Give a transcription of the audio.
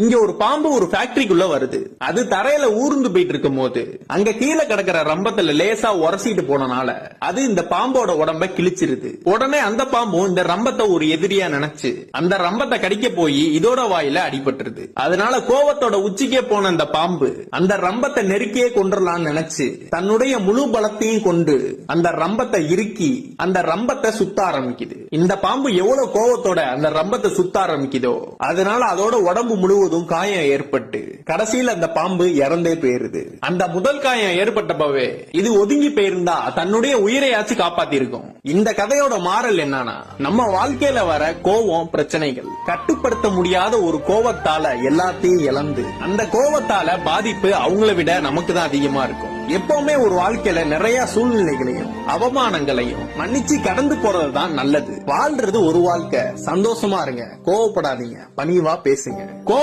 இங்க ஒரு பாம்பு ஒரு ஃபேக்டரிக்குள்ள வருது. அது தரையில ஊர்ந்து போயிட்டு இருக்கும் போது அங்க கீழே கிடக்கிற ரம்பத்துல லேசா உரசிட்டு போனனால அது இந்த பாம்போட உடம்ப கிழிச்சிருது. உடனே அந்த பாம்பும் இந்த ரம்பத்தை ஒரு எதிரியா நினைச்சு அந்த ரம்பத்தை கடிக்க போய் இதோட வாயில அடிபட்டுருது. அதனால கோவத்தோட உச்சிக்கே போன அந்த பாம்பு அந்த ரம்பத்தை நெருக்கியே கொண்டுடலாம்னு நினைச்சு தன்னுடைய முழு பலத்தையும் கொண்டு அந்த ரம்பத்தை இறுக்கி அந்த ரம்பத்தை சுத்த ஆரம்பிக்குது. இந்த பாம்பு எவ்வளவு கோவத்தோட அந்த ரம்பத்தை சுத்த ஆரம்பிக்குதோ அதனால அதோட உடம்பு முழுவதும் காயம் ஏற்பட்டு கடைசியில் அந்த பாம்பு இறந்தே போயிருது. அந்த முதல் காயம் ஏற்பட்டப்பவே இது ஒதுங்கி போயிருந்தா தன்னுடைய உயிரையாச்சு காப்பாத்தி இருக்கும். இந்த கதையோட மாறல் என்னன்னா, நம்ம வாழ்க்கையில வர கோவம் பிரச்சனைகள் கட்டுப்படுத்த முடியாத ஒரு கோவத்தால எல்லாத்தையும் இழந்து அந்த கோவத்தால பாதிப்பு அவங்கள விட நமக்கு தான் அதிகமா இருக்கும். எப்பவுமே ஒரு வாழ்க்கையில நிறைய சூழ்நிலைகளையும் அவமானங்களையும் மன்னிச்சு கடந்து போறதுதான் நல்லது. வாழ்றது ஒரு வாழ்க்கை. சந்தோஷமா இருங்க, கோவப்படாதீங்க, பணிவா பேசுங்க. கோவம்